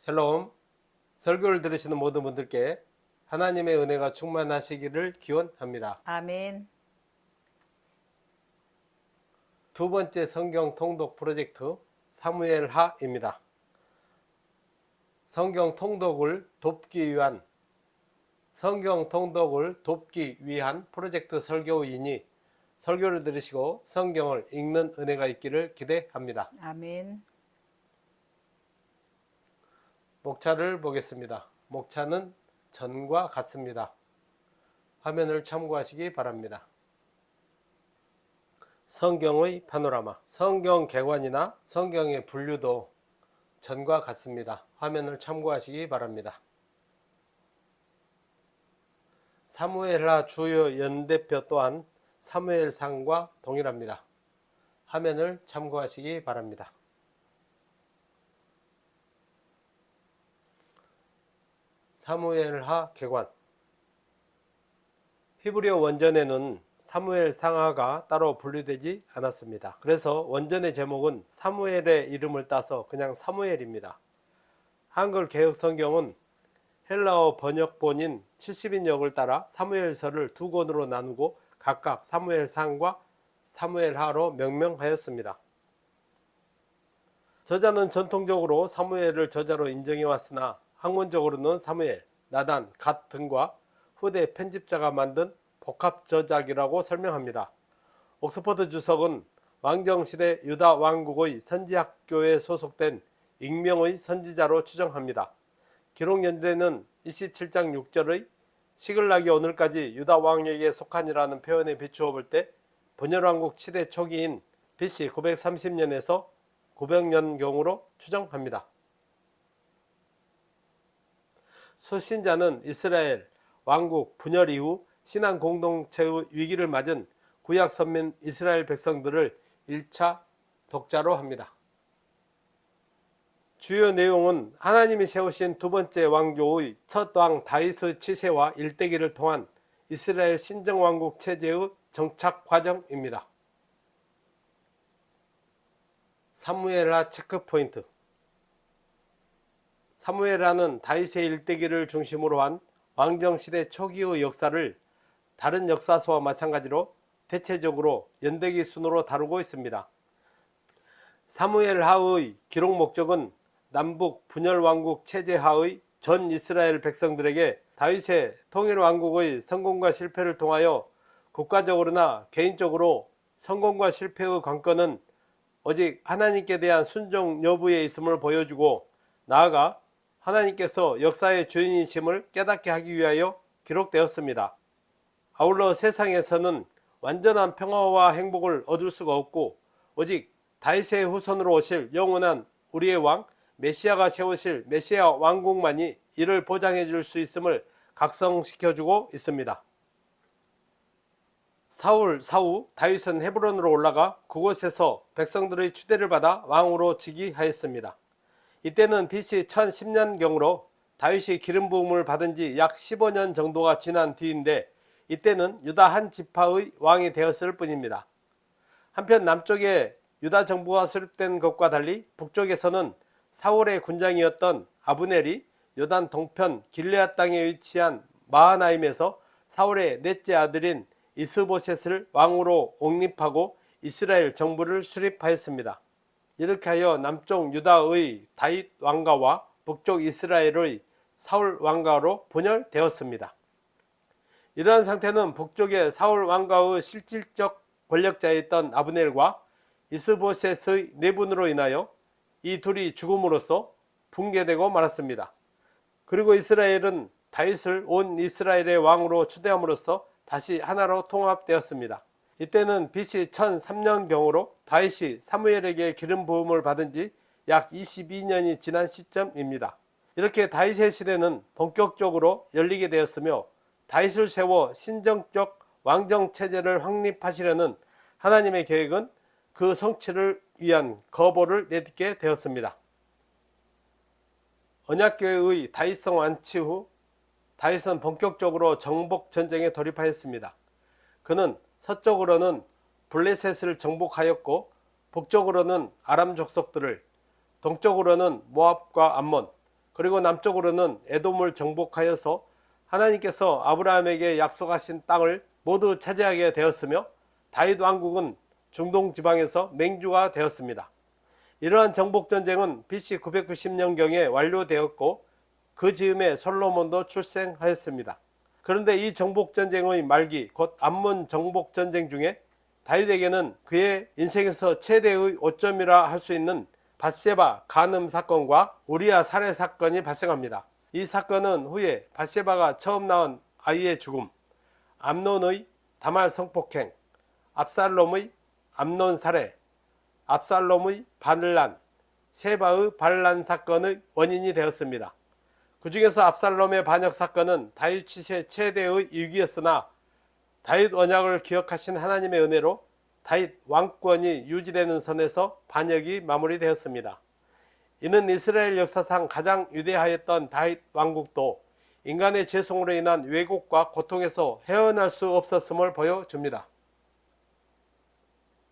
샬롬. 설교를 들으시는 모든 분들께 하나님의 은혜가 충만하시기를 기원합니다. 아멘. 두 번째 성경 통독 프로젝트 사무엘하입니다. 성경 통독을 돕기 위한 프로젝트 설교이니 설교를 들으시고 성경을 읽는 은혜가 있기를 기대합니다. 아멘. 목차를 보겠습니다. 목차는 전과 같습니다. 화면을 참고하시기 바랍니다. 성경의 파노라마, 성경 개관이나 성경의 분류도 전과 같습니다. 화면을 참고하시기 바랍니다. 사무엘하 주요 연대표 또한 사무엘상과 동일합니다. 화면을 참고하시기 바랍니다. 사무엘하 개관. 히브리어 원전에는 사무엘상하가 따로 분류되지 않았습니다. 그래서 원전의 제목은 사무엘의 이름을 따서 그냥 사무엘입니다. 한글 개역 성경은 헬라어 번역본인 70인역을 따라 사무엘서를 두 권으로 나누고 각각 사무엘상과 사무엘하로 명명하였습니다. 저자는 전통적으로 사무엘을 저자로 인정해 왔으나 학문적으로는 사무엘, 나단, 갓 등과 후대 편집자가 만든 복합 저작이라고 설명합니다. 옥스퍼드 주석은 왕정시대 유다 왕국의 선지학교에 소속된 익명의 선지자로 추정합니다. 기록 연대는 27장 6절의 시글락이 오늘까지 유다 왕에게 속하니라는 표현에 비추어 볼 때 분열왕국 치대 초기인 BC 930년에서 900년경으로 추정합니다. 수신자는 이스라엘 왕국 분열 이후 신앙 공동체의 위기를 맞은 구약 선민 이스라엘 백성들을 1차 독자로 합니다. 주요 내용은 하나님이 세우신 두 번째 왕조의 첫 왕 다윗의 치세와 일대기를 통한 이스라엘 신정왕국 체제의 정착 과정입니다. 사무엘하 체크포인트. 사무엘하는 다윗의 일대기를 중심으로 한 왕정시대 초기의 역사를 다른 역사서와 마찬가지로 대체적으로 연대기 순으로 다루고 있습니다. 사무엘하의 기록 목적은 남북 분열왕국 체제하의 전 이스라엘 백성들에게 다윗의 통일왕국의 성공과 실패를 통하여 국가적으로나 개인적으로 성공과 실패의 관건은 오직 하나님께 대한 순종 여부에 있음을 보여주고 나아가 하나님께서 역사의 주인이심을 깨닫게 하기 위하여 기록되었습니다. 아울러 세상에서는 완전한 평화와 행복을 얻을 수가 없고 오직 다윗의 후손으로 오실 영원한 우리의 왕 메시아가 세우실 메시아 왕국만이 이를 보장해 줄 수 있음을 각성시켜주고 있습니다. 사후 다윗은 헤브론으로 올라가 그곳에서 백성들의 추대를 받아 왕으로 즉위하였습니다. 이때는 BC 1010년경으로 다윗이 기름 부음을 받은 지 약 15년 정도가 지난 뒤인데 이때는 유다 한 지파의 왕이 되었을 뿐입니다. 한편 남쪽에 유다 정부가 수립된 것과 달리 북쪽에서는 사울의 군장이었던 아브넬이 요단 동편 길르앗 땅에 위치한 마하나임에서 사울의 넷째 아들인 이스보셋을 왕으로 옹립하고 이스라엘 정부를 수립하였습니다. 이렇게 하여 남쪽 유다의 다윗 왕가와 북쪽 이스라엘의 사울 왕가로 분열되었습니다. 이러한 상태는 북쪽의 사울 왕가의 실질적 권력자였던 아브넬과 이스보셋의 내분으로 인하여 이 둘이 죽음으로써 붕괴되고 말았습니다. 그리고 이스라엘은 다윗을 온 이스라엘의 왕으로 추대함으로써 다시 하나로 통합되었습니다. 이때는 BC 1003년경으로 다윗이 사무엘에게 기름 부음을 받은 지 약 22년이 지난 시점입니다. 이렇게 다윗의 시대는 본격적으로 열리게 되었으며 다윗을 세워 신정적 왕정 체제를 확립하시려는 하나님의 계획은 그 성취를 위한 거보를 내딛게 되었습니다. 언약궤의 다윗성 안치 후 다윗은 본격적으로 정복 전쟁에 돌입하였습니다. 그는 서쪽으로는 블레셋을 정복하였고 북쪽으로는 아람 족속들을, 동쪽으로는 모압과 암몬, 그리고 남쪽으로는 에돔을 정복하여서 하나님께서 아브라함에게 약속하신 땅을 모두 차지하게 되었으며 다윗 왕국은 중동 지방에서 맹주가 되었습니다. 이러한 정복전쟁은 BC 990년경에 완료되었고 그 즈음에 솔로몬도 출생하였습니다. 그런데 이 정복전쟁의 말기 곧 암몬 정복전쟁 중에 다윗에게는 그의 인생에서 최대의 오점이라 할 수 있는 밧세바 간음 사건과 우리아 살해 사건이 발생합니다. 이 사건은 후에 밧세바가 처음 낳은 아이의 죽음, 암논의 다말 성폭행, 압살롬의 암논 살해, 압살롬의 반란, 세바의 반란 사건의 원인이 되었습니다. 그 중에서 압살롬의 반역 사건은 다윗 치세 최대의 위기였으나 다윗 언약을 기억하신 하나님의 은혜로 다윗 왕권이 유지되는 선에서 반역이 마무리되었습니다. 이는 이스라엘 역사상 가장 위대하였던 다윗 왕국도 인간의 죄송으로 인한 왜곡과 고통에서 헤어날 수 없었음을 보여줍니다.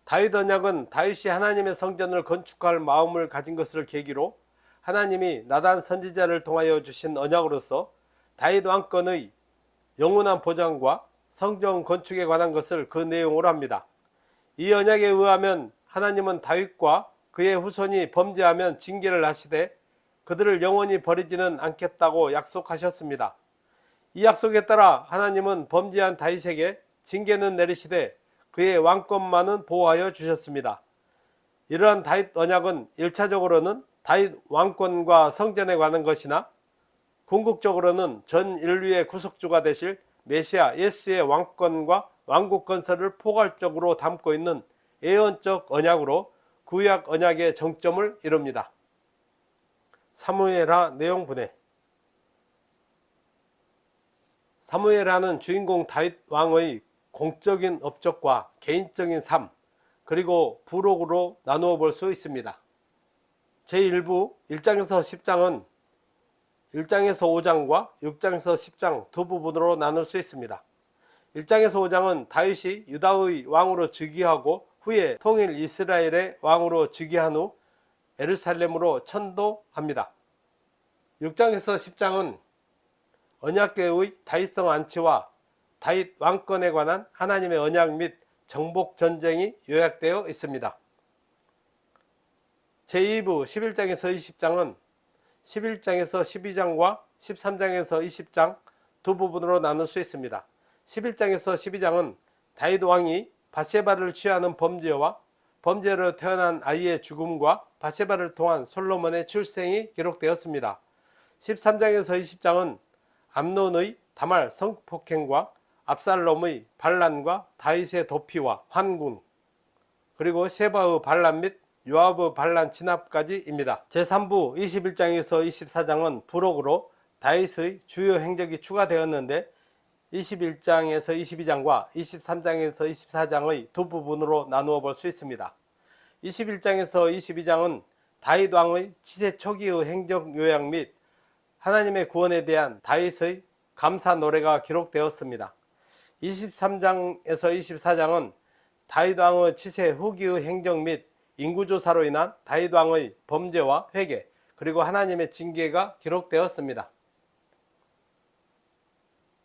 다윗 언약은 다윗이 하나님의 성전을 건축할 마음을 가진 것을 계기로 하나님이 나단 선지자를 통하여 주신 언약으로서 다윗 왕권의 영원한 보장과 성전 건축에 관한 것을 그 내용으로 합니다. 이 언약에 의하면 하나님은 다윗과 그의 후손이 범죄하면 징계를 하시되 그들을 영원히 버리지는 않겠다고 약속하셨습니다. 이 약속에 따라 하나님은 범죄한 다윗에게 징계는 내리시되 그의 왕권만은 보호하여 주셨습니다. 이러한 다윗 언약은 1차적으로는 다윗 왕권과 성전에 관한 것이나 궁극적으로는 전 인류의 구속주가 되실 메시아 예수의 왕권과 왕국 건설을 포괄적으로 담고 있는 예언적 언약으로 구약 언약의 정점을 이룹니다. 사무엘하 내용 분해. 사무엘하는 주인공 다윗 왕의 공적인 업적과 개인적인 삶, 그리고 부록으로 나누어 볼 수 있습니다. 제1부 1장에서 10장은 1장에서 5장과 6장에서 10장 두 부분으로 나눌 수 있습니다. 1장에서 5장은 다윗이 유다의 왕으로 즉위하고 후에 통일 이스라엘의 왕으로 즉위한 후 예루살렘으로 천도합니다. 6장에서 10장은 언약궤의 다윗성 안치와 다윗 왕권에 관한 하나님의 언약 및 정복 전쟁이 요약되어 있습니다. 제2부 11장에서 20장은 11장에서 12장과 13장에서 20장 두 부분으로 나눌 수 있습니다. 11장에서 12장은 다윗 왕이 밧세바를 취하는 범죄와 범죄로 태어난 아이의 죽음과 밧세바를 통한 솔로몬의 출생이 기록되었습니다. 13장에서 20장은 암논의 다말 성폭행과 압살롬의 반란과 다윗의 도피와 환궁, 그리고 세바의 반란 및 요압의 반란 진압까지입니다. 제3부 21장에서 24장은 부록으로 다윗의 주요 행적이 추가되었는데 21장에서 22장과 23장에서 24장의 두 부분으로 나누어 볼 수 있습니다. 21장에서 22장은 다윗 왕의 치세 초기의 행적 요약 및 하나님의 구원에 대한 다윗의 감사 노래가 기록되었습니다. 23장에서 24장은 다윗 왕의 치세 후기의 행적 및 인구조사로 인한 다윗 왕의 범죄와 회개, 그리고 하나님의 징계가 기록되었습니다.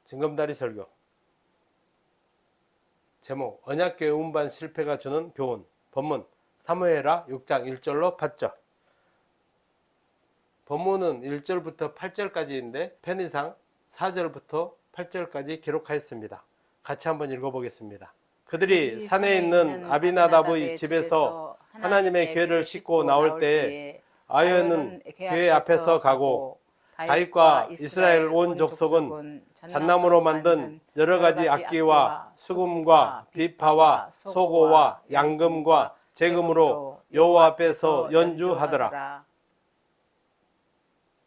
징검다리 설교. 제목, 언약궤 운반 실패가 주는 교훈. 본문 사무엘하 6장 1절로 8절. 본문은 1절부터 8절까지인데 편의상 4절부터 8절까지 기록하였습니다. 같이 한번 읽어보겠습니다. 그들이 산에 있는 아비나답의 집에서 하나님의 궤를 싣고 나올 때에 아연은 궤 앞에서 가고 다윗과 이스라엘 온 족속은 잣나무로 만든 여러가지 악기와 수금과 비파와 소고와 양금과 제금으로 여호와 앞에서 연주하더라.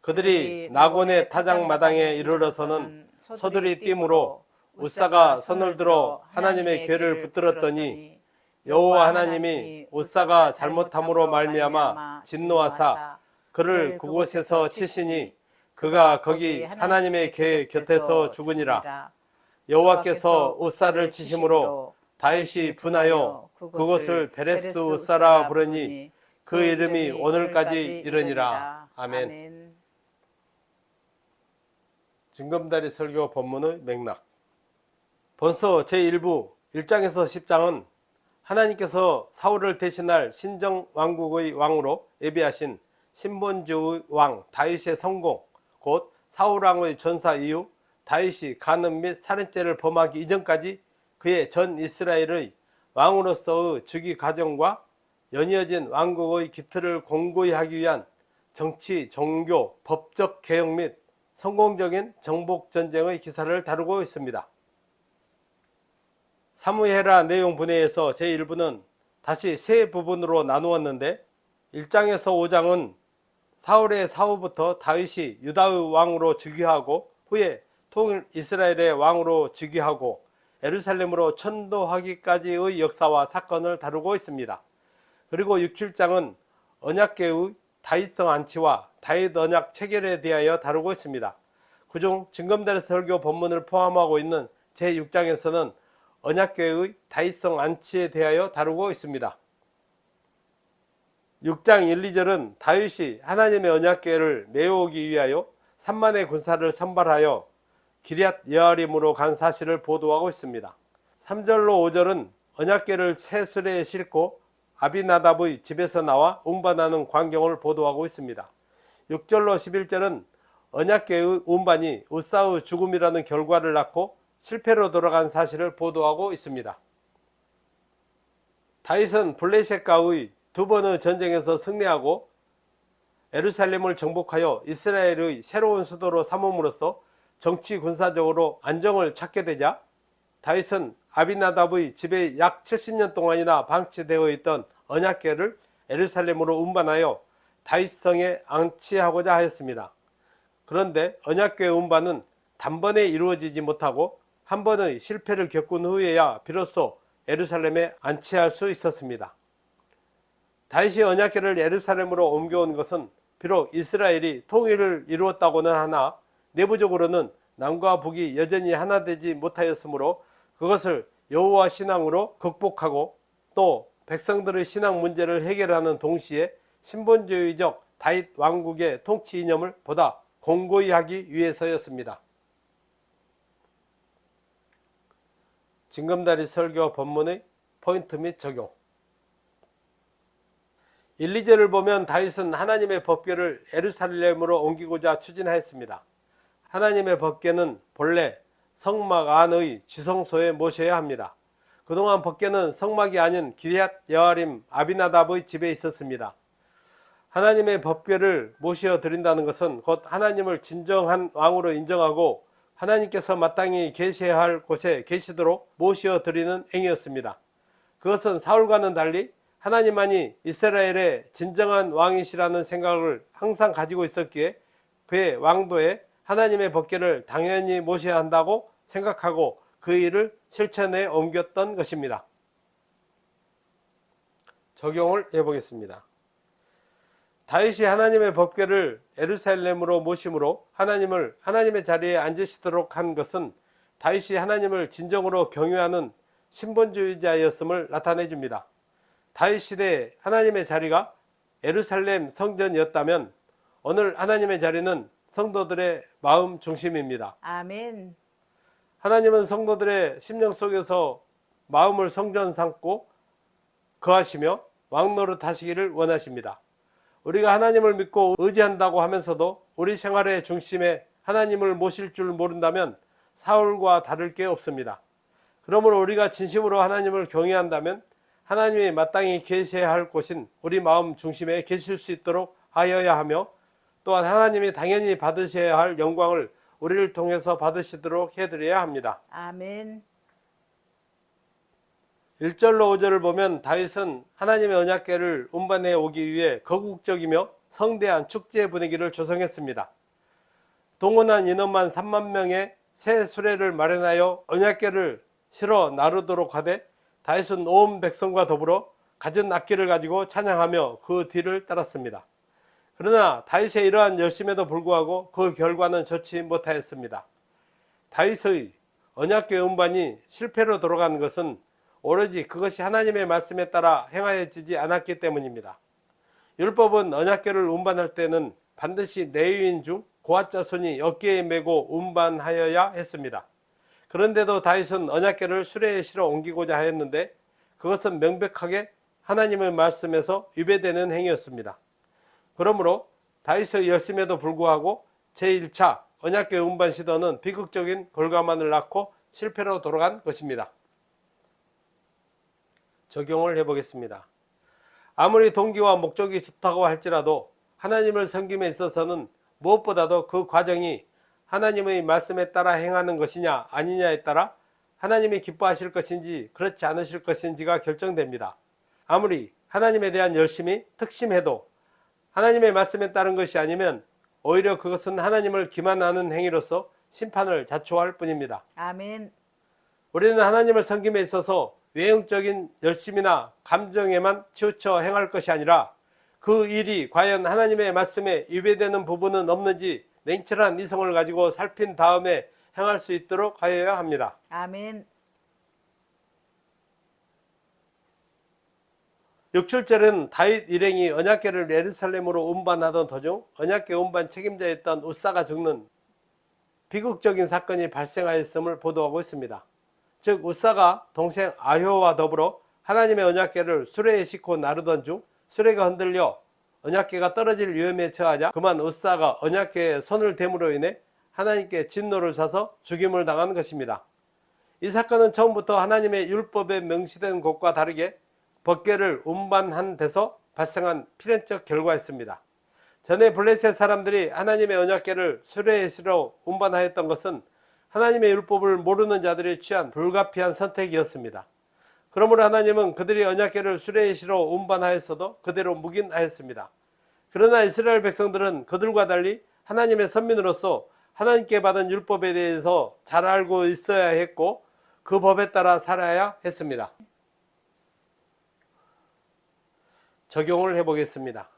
그들이 나곤의 타작마당에 이르러서는 소들이 띠므로 웃사가 손을 들어 하나님의 궤를 붙들었더니 여호와 하나님이 웃사가 잘못함으로 말미암아 진노하사 그를 그곳에서 치시니 그가 거기 하나님의 궤 곁에서 죽으니라. 여호와께서 웃사를 치심으로 다윗이 분하여 그곳을 베레스 웃사라 부르니 그 이름이 오늘까지 이르니라. 아멘. 징검다리 설교 본문의 맥락. 본서 제1부 1장에서 10장은 하나님께서 사울을 대신할 신정왕국의 왕으로 예비하신 신본주의 왕 다윗의 성공, 곧 사울왕의 전사 이후 다윗이 간음 및 살인죄를 범하기 이전까지 그의 전 이스라엘의 왕으로서의 즉위 과정과 연이어진 왕국의 기틀을 공고히 하기 위한 정치, 종교, 법적 개혁 및 성공적인 정복전쟁의 기사를 다루고 있습니다. 사무엘하 내용 분해에서 제1부는 다시 세 부분으로 나누었는데 1장에서 5장은 사울의 사후부터 다윗이 유다의 왕으로 즉위하고 후에 통일 이스라엘의 왕으로 즉위하고 예루살렘으로 천도하기까지의 역사와 사건을 다루고 있습니다. 그리고 6, 7장은 언약궤의 다윗성 안치와 다윗 언약 체결에 대하여 다루고 있습니다. 그중 징검다리 설교 본문을 포함하고 있는 제6장에서는 언약궤의 다윗성 안치에 대하여 다루고 있습니다. 6장 1, 2절은 다윗이 하나님의 언약궤를 메어오기 위하여 3만의 군사를 선발하여 기럇 여아림으로 간 사실을 보도하고 있습니다. 3절로 5절은 언약궤를 새 수레에 싣고 아비나답의 집에서 나와 운반하는 광경을 보도하고 있습니다. 6절로 11절은 언약궤의 운반이 우사의 죽음이라는 결과를 낳고 실패로 돌아간 사실을 보도하고 있습니다. 다윗은 블레셋과의 두 번의 전쟁에서 승리하고 예루살렘을 정복하여 이스라엘의 새로운 수도로 삼음으로써 정치 군사적으로 안정을 찾게 되자 다윗은 아비나답의 집에 약 70년 동안이나 방치되어 있던 언약궤를 예루살렘으로 운반하여 다윗성에 안치하고자 하였습니다. 그런데 언약궤 운반은 단번에 이루어지지 못하고 한 번의 실패를 겪은 후에야 비로소 예루살렘에 안치할 수 있었습니다. 다윗이 언약궤를 예루살렘으로 옮겨온 것은 비록 이스라엘이 통일을 이루었다고는 하나 내부적으로는 남과 북이 여전히 하나 되지 못하였으므로 그것을 여호와 신앙으로 극복하고 또 백성들의 신앙 문제를 해결하는 동시에 신본주의적 다윗 왕국의 통치 이념을 보다 공고히 하기 위해서였습니다. 징검다리 설교 본문의 포인트 및 적용. 1, 2절을 보면 다윗은 하나님의 법궤를 예루살렘으로 옮기고자 추진하였습니다. 하나님의 법궤는 본래 성막 안의 지성소에 모셔야 합니다. 그동안 법궤는 성막이 아닌 기럇 여아림 아비나답의 집에 있었습니다. 하나님의 법궤를 모셔 드린다는 것은 곧 하나님을 진정한 왕으로 인정하고 하나님께서 마땅히 계셔야 할 곳에 계시도록 모셔 드리는 행위였습니다. 그것은 사울과는 달리 하나님만이 이스라엘의 진정한 왕이시라는 생각을 항상 가지고 있었기에 그의 왕도에 하나님의 법궤를 당연히 모셔야 한다고 생각하고 그 일을 실천에 옮겼던 것입니다. 적용을 해보겠습니다. 다윗이 하나님의 법궤를 예루살렘으로 모심으로 하나님을 하나님의 자리에 앉으시도록 한 것은 다윗이 하나님을 진정으로 경외하는 신본주의자였음을 나타내줍니다. 다윗 시대에 하나님의 자리가 예루살렘 성전이었다면 오늘 하나님의 자리는 성도들의 마음 중심입니다. 아멘. 하나님은 성도들의 심령 속에서 마음을 성전 삼고 거하시며 왕노릇 하시기를 원하십니다. 우리가 하나님을 믿고 의지한다고 하면서도 우리 생활의 중심에 하나님을 모실 줄 모른다면 사울과 다를 게 없습니다. 그러므로 우리가 진심으로 하나님을 경외한다면 하나님이 마땅히 계셔야 할 곳인 우리 마음 중심에 계실 수 있도록 하여야 하며 또한 하나님이 당연히 받으셔야 할 영광을 우리를 통해서 받으시도록 해드려야 합니다. 아멘. 1절로 5절을 보면 다윗은 하나님의 언약궤를 운반해 오기 위해 거국적이며 성대한 축제 분위기를 조성했습니다. 동원한 인원만 3만 명의 새 수레를 마련하여 언약궤를 실어 나르도록 하되 다윗은 온 백성과 더불어 갖은 악기를 가지고 찬양하며 그 뒤를 따랐습니다. 그러나 다윗의 이러한 열심에도 불구하고 그 결과는 좋지 못하였습니다. 다윗의 언약궤 운반이 실패로 돌아간 것은 오로지 그것이 하나님의 말씀에 따라 행하여지지 않았기 때문입니다. 율법은 언약궤를 운반할 때는 반드시 레위인 중 고앗 자손이 어깨에 메고 운반하여야 했습니다. 그런데도 다윗은 언약궤를 수레에 실어 옮기고자 하였는데 그것은 명백하게 하나님의 말씀에서 위배되는 행위였습니다. 그러므로 다윗의 열심에도 불구하고 제1차 언약궤 운반 시도는 비극적인 결과만을 낳고 실패로 돌아간 것입니다. 적용을 해보겠습니다. 아무리 동기와 목적이 좋다고 할지라도 하나님을 섬김에 있어서는 무엇보다도 그 과정이 하나님의 말씀에 따라 행하는 것이냐 아니냐에 따라 하나님이 기뻐하실 것인지 그렇지 않으실 것인지가 결정됩니다. 아무리 하나님에 대한 열심이 특심해도 하나님의 말씀에 따른 것이 아니면 오히려 그것은 하나님을 기만하는 행위로서 심판을 자초할 뿐입니다. 아멘. 우리는 하나님을 섬김에 있어서 외형적인 열심이나 감정에만 치우쳐 행할 것이 아니라 그 일이 과연 하나님의 말씀에 위배되는 부분은 없는지 냉철한 이성을 가지고 살핀 다음에 행할 수 있도록 하여야 합니다. 아멘. 6.7절은 다윗 일행이 언약궤를 예루살렘으로 운반하던 도중 언약궤 운반 책임자였던 우사가 죽는 비극적인 사건이 발생하였음을 보도하고 있습니다. 즉 우사가 동생 아효와 더불어 하나님의 언약궤를 수레에 싣고 나르던 중 수레가 흔들려 언약궤가 떨어질 위험에 처하자 그만 우사가 언약궤에 손을 댐으로 인해 하나님께 진노를 사서 죽임을 당한 것입니다. 이 사건은 처음부터 하나님의 율법에 명시된 것과 다르게 법궤를 운반한 데서 발생한 필연적 결과였습니다. 전에 블레셋 사람들이 하나님의 언약궤를 수레에 실어 운반하였던 것은 하나님의 율법을 모르는 자들이 취한 불가피한 선택이었습니다. 그러므로 하나님은 그들이 언약궤를 수레에 실어 운반하였어도 그대로 묵인하였습니다. 그러나 이스라엘 백성들은 그들과 달리 하나님의 선민으로서 하나님께 받은 율법에 대해서 잘 알고 있어야 했고 그 법에 따라 살아야 했습니다. 적용을 해보겠습니다.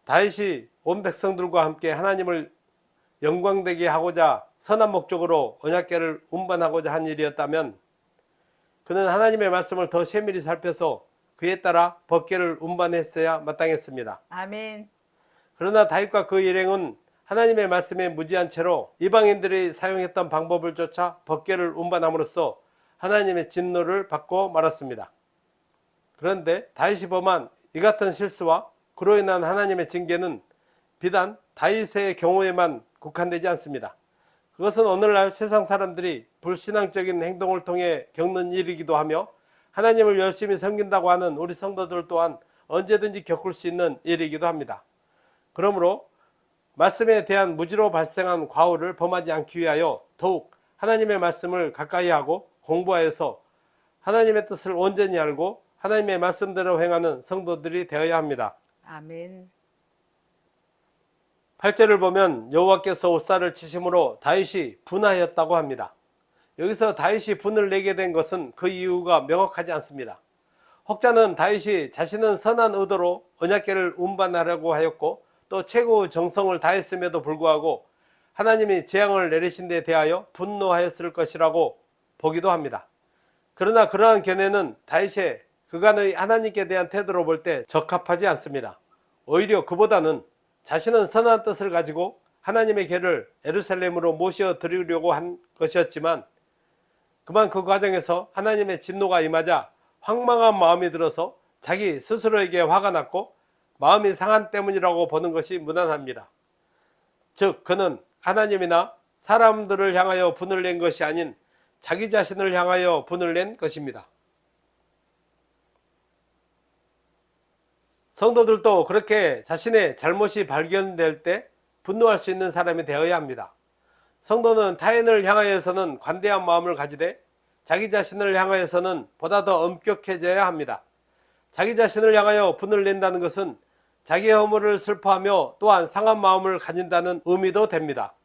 다윗이 온 백성들과 함께 하나님을 영광되게 하고자 선한 목적으로 언약궤를 운반하고자 한 일이었다면 그는 하나님의 말씀을 더 세밀히 살펴서 그에 따라 법궤를 운반했어야 마땅했습니다. 아멘. 그러나 다윗과 그 일행은 하나님의 말씀에 무지한 채로 이방인들이 사용했던 방법을 쫓아 법궤를 운반함으로써 하나님의 진노를 받고 말았습니다. 그런데 다윗이 범한 이 같은 실수와 그로 인한 하나님의 징계는 비단 다윗의 경우에만 국한되지 않습니다. 그것은 오늘날 세상 사람들이 불신앙적인 행동을 통해 겪는 일이기도 하며 하나님을 열심히 섬긴다고 하는 우리 성도들 또한 언제든지 겪을 수 있는 일이기도 합니다. 그러므로 말씀에 대한 무지로 발생한 과오를 범하지 않기 위하여 더욱 하나님의 말씀을 가까이 하고 공부하여서 하나님의 뜻을 온전히 알고 하나님의 말씀대로 행하는 성도들이 되어야 합니다. 아멘. 8절을 보면 여호와께서 우사를 치심으로 다윗이 분하였다고 합니다. 여기서 다윗이 분을 내게 된 것은 그 이유가 명확하지 않습니다. 혹자는 다윗이 자신은 선한 의도로 언약궤를 운반하려고 하였고 또 최고의 정성을 다했음에도 불구하고 하나님이 재앙을 내리신 데 대하여 분노하였을 것이라고 보기도 합니다. 그러나 그러한 견해는 다윗의 그간의 하나님께 대한 태도로 볼 때 적합하지 않습니다. 오히려 그보다는 자신은 선한 뜻을 가지고 하나님의 궤를 예루살렘으로 모셔 드리려고 한 것이었지만 그만 그 과정에서 하나님의 진노가 임하자 황망한 마음이 들어서 자기 스스로에게 화가 났고 마음이 상한 때문이라고 보는 것이 무난합니다. 즉 그는 하나님이나 사람들을 향하여 분을 낸 것이 아닌 자기 자신을 향하여 분을 낸 것입니다. 성도들도 그렇게 자신의 잘못이 발견될 때 분노할 수 있는 사람이 되어야 합니다. 성도는 타인을 향하여서는 관대한 마음을 가지되 자기 자신을 향하여서는 보다 더 엄격해져야 합니다. 자기 자신을 향하여 분을 낸다는 것은 자기의 허물을 슬퍼하며 또한 상한 마음을 가진다는 의미도 됩니다.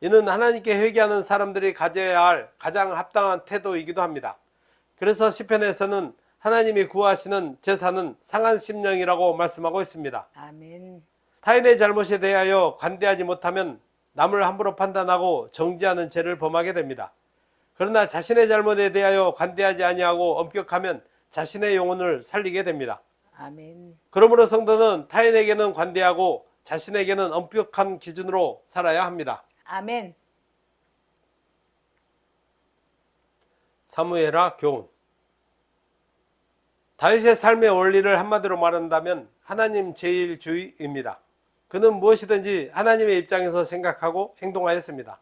이는 하나님께 회개하는 사람들이 가져야 할 가장 합당한 태도이기도 합니다. 그래서 시편에서는 하나님이 구하시는 제사는 상한 심령이라고 말씀하고 있습니다. 아멘. 타인의 잘못에 대하여 관대하지 못하면 남을 함부로 판단하고 정죄하는 죄를 범하게 됩니다. 그러나 자신의 잘못에 대하여 관대하지 아니하고 엄격하면 자신의 영혼을 살리게 됩니다. 아멘. 그러므로 성도는 타인에게는 관대하고 자신에게는 엄격한 기준으로 살아야 합니다. 아멘. 사무엘하 교훈. 다윗의 삶의 원리를 한마디로 말한다면 하나님 제일주의입니다. 그는 무엇이든지 하나님의 입장에서 생각하고 행동하였습니다.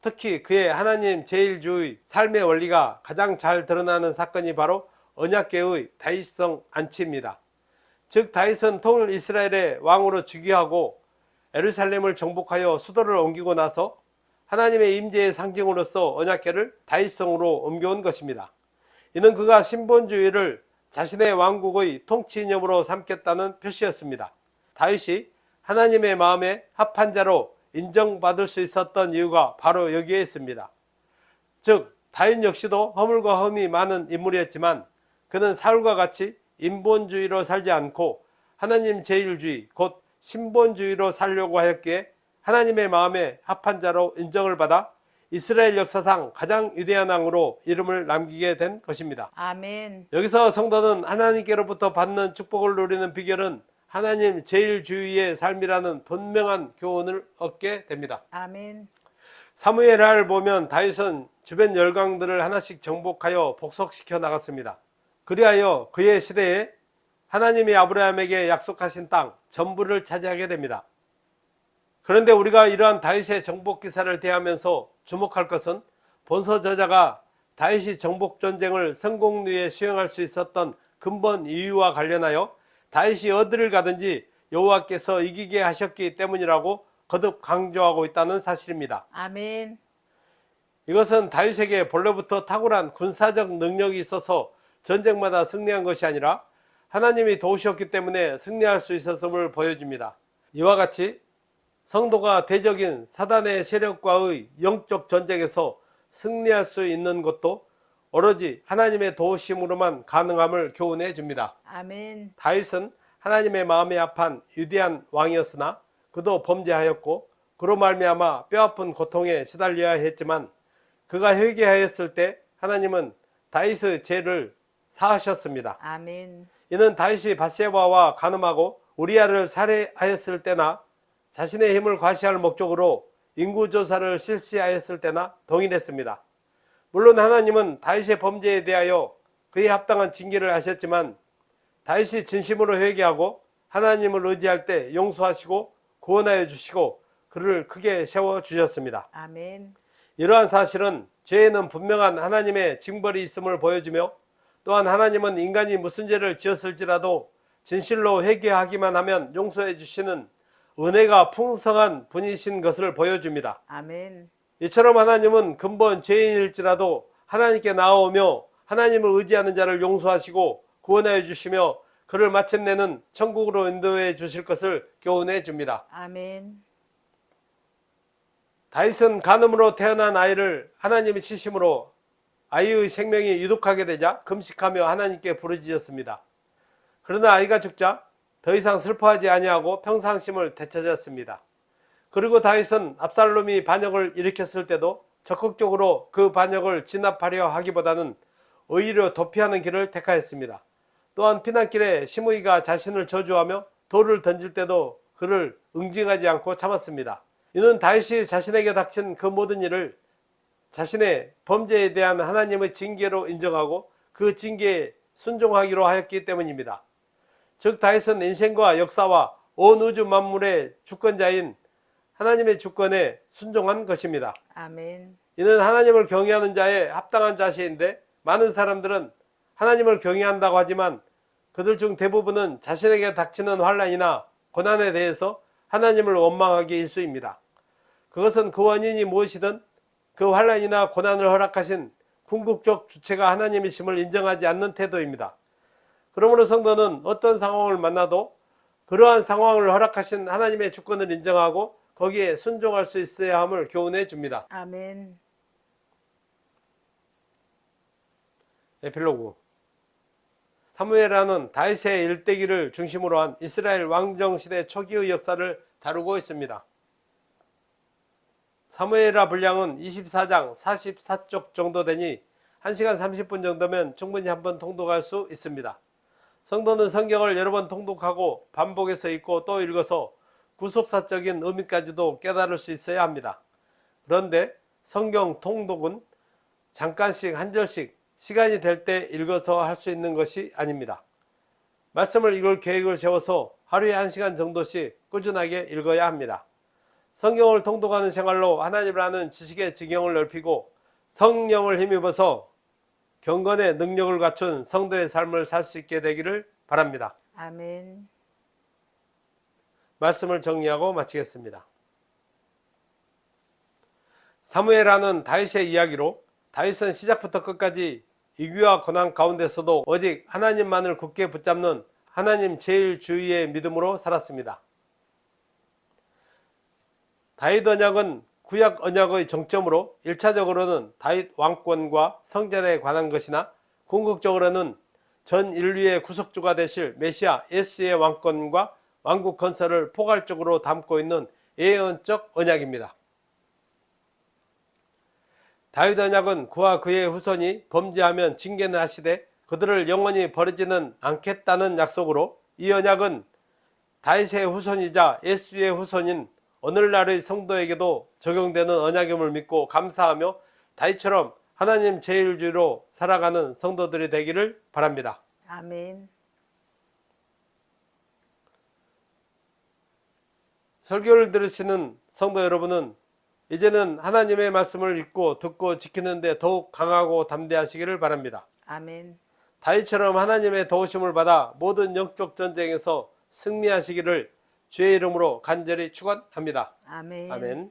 특히 그의 하나님 제일주의 삶의 원리가 가장 잘 드러나는 사건이 바로 언약궤의 다윗성 안치입니다. 즉 다윗은 통일 이스라엘의 왕으로 즉위하고 예루살렘을 정복하여 수도를 옮기고 나서 하나님의 임재의 상징으로서 언약궤를 다윗성으로 옮겨온 것입니다. 이는 그가 신본주의를 자신의 왕국의 통치 이념으로 삼겠다는 표시였습니다. 다윗이 하나님의 마음에 합한 자로 인정받을 수 있었던 이유가 바로 여기에 있습니다. 즉 다윗 역시도 허물과 흠이 많은 인물이었지만 그는 사울과 같이 인본주의로 살지 않고 하나님 제일주의 곧 신본주의로 살려고 하였기에 하나님의 마음에 합한 자로 인정을 받아 이스라엘 역사상 가장 위대한 왕으로 이름을 남기게 된 것입니다. 아멘. 여기서 성도는 하나님께로부터 받는 축복을 누리는 비결은 하나님 제일주의의 삶이라는 분명한 교훈을 얻게 됩니다. 아멘. 사무엘하를 보면 다윗은 주변 열강들을 하나씩 정복하여 복속시켜 나갔습니다. 그리하여 그의 시대에 하나님이 아브라함에게 약속하신 땅 전부를 차지하게 됩니다. 그런데 우리가 이러한 다윗의 정복 기사를 대하면서 주목할 것은 본서 저자가 다윗이 정복 전쟁을 성공리에 수행할 수 있었던 근본 이유와 관련하여 다윗이 어디를 가든지 여호와께서 이기게 하셨기 때문이라고 거듭 강조하고 있다는 사실입니다. 아멘. 이것은 다윗에게 본래부터 탁월한 군사적 능력이 있어서 전쟁마다 승리한 것이 아니라 하나님이 도우셨기 때문에 승리할 수 있었음을 보여줍니다. 이와 같이 성도가 대적인 사단의 세력과의 영적 전쟁에서 승리할 수 있는 것도 오로지 하나님의 도우심으로만 가능함을 교훈해 줍니다. 아멘. 다윗은 하나님의 마음에 합한 위대한 왕이었으나 그도 범죄하였고 그로 말미암아 뼈아픈 고통에 시달려야 했지만 그가 회개하였을 때 하나님은 다윗의 죄를 사하셨습니다. 아멘. 이는 다윗이 밧세바와 간음하고 우리아를 살해하였을 때나 자신의 힘을 과시할 목적으로 인구조사를 실시하였을 때나 동일했습니다. 물론 하나님은 다윗의 범죄에 대하여 그에 합당한 징계를 하셨지만 다윗이 진심으로 회개하고 하나님을 의지할 때 용서하시고 구원하여 주시고 그를 크게 세워주셨습니다. 아멘. 이러한 사실은 죄에는 분명한 하나님의 징벌이 있음을 보여주며 또한 하나님은 인간이 무슨 죄를 지었을지라도 진실로 회개하기만 하면 용서해 주시는 은혜가 풍성한 분이신 것을 보여줍니다. 아멘. 이처럼 하나님은 근본 죄인일지라도 하나님께 나아오며 하나님을 의지하는 자를 용서하시고 구원하여 주시며 그를 마침내는 천국으로 인도해 주실 것을 교훈해 줍니다. 아멘. 다윗은 간음으로 태어난 아이를 하나님이 치심으로 아이의 생명이 유독하게 되자 금식하며 하나님께 부르짖었습니다. 그러나 아이가 죽자 더 이상 슬퍼하지 아니하고 평상심을 되찾았습니다. 그리고 다윗은 압살롬이 반역을 일으켰을 때도 적극적으로 그 반역을 진압하려 하기보다는 오히려 도피하는 길을 택하였습니다. 또한 피난길에 시므이가 자신을 저주하며 돌을 던질 때도 그를 응징하지 않고 참았습니다. 이는 다윗이 자신에게 닥친 그 모든 일을 자신의 범죄에 대한 하나님의 징계로 인정하고 그 징계에 순종하기로 하였기 때문입니다. 즉 다윗은 인생과 역사와 온 우주 만물의 주권자인 하나님의 주권에 순종한 것입니다. 아멘. 이는 하나님을 경외하는 자의 합당한 자세인데 많은 사람들은 하나님을 경외한다고 하지만 그들 중 대부분은 자신에게 닥치는 환난이나 고난에 대해서 하나님을 원망하기 일쑤입니다. 그것은 그 원인이 무엇이든 그 환난이나 고난을 허락하신 궁극적 주체가 하나님이심을 인정하지 않는 태도입니다. 그러므로 성도는 어떤 상황을 만나도 그러한 상황을 허락하신 하나님의 주권을 인정하고 거기에 순종할 수 있어야 함을 교훈해 줍니다. 아멘. 에필로그. 사무엘하는 다윗의 일대기를 중심으로 한 이스라엘 왕정시대 초기의 역사를 다루고 있습니다. 사무엘하 분량은 24장 44쪽 정도 되니 1시간 30분 정도면 충분히 한번 통독할 수 있습니다. 성도는 성경을 여러 번 통독하고 반복해서 읽고 또 읽어서 구속사적인 의미까지도 깨달을 수 있어야 합니다. 그런데 성경 통독은 잠깐씩 한 절씩 시간이 될 때 읽어서 할 수 있는 것이 아닙니다. 말씀을 읽을 계획을 세워서 하루에 1시간 정도씩 꾸준하게 읽어야 합니다. 성경을 통독하는 생활로 하나님을 아는 지식의 지경을 넓히고 성령을 힘입어서 경건의 능력을 갖춘 성도의 삶을 살 수 있게 되기를 바랍니다. 아멘. 말씀을 정리하고 마치겠습니다. 사무엘하는 다윗의 이야기로 다윗은 시작부터 끝까지 위기와 고난 가운데서도 오직 하나님만을 굳게 붙잡는 하나님 제일주의의 믿음으로 살았습니다. 다윗 언약은 구약 언약의 정점으로 1차적으로는 다윗 왕권과 성전에 관한 것이나 궁극적으로는 전 인류의 구속주가 되실 메시아 예수의 왕권과 왕국 건설을 포괄적으로 담고 있는 예언적 언약입니다. 다윗 언약은 그와 그의 후손이 범죄하면 징계는 하시되 그들을 영원히 버리지는 않겠다는 약속으로, 이 언약은 다윗의 후손이자 예수의 후손인 오늘날의 성도에게도 적용되는 언약임을 믿고 감사하며 다윗처럼 하나님 제일주의로 살아가는 성도들이 되기를 바랍니다. 아멘. 설교를 들으시는 성도 여러분은 이제는 하나님의 말씀을 읽고 듣고 지키는 데 더욱 강하고 담대하시기를 바랍니다. 아멘. 다윗처럼 하나님의 도우심을 받아 모든 영적 전쟁에서 승리하시기를 주의 이름으로 간절히 축원합니다. 아멘. 아멘.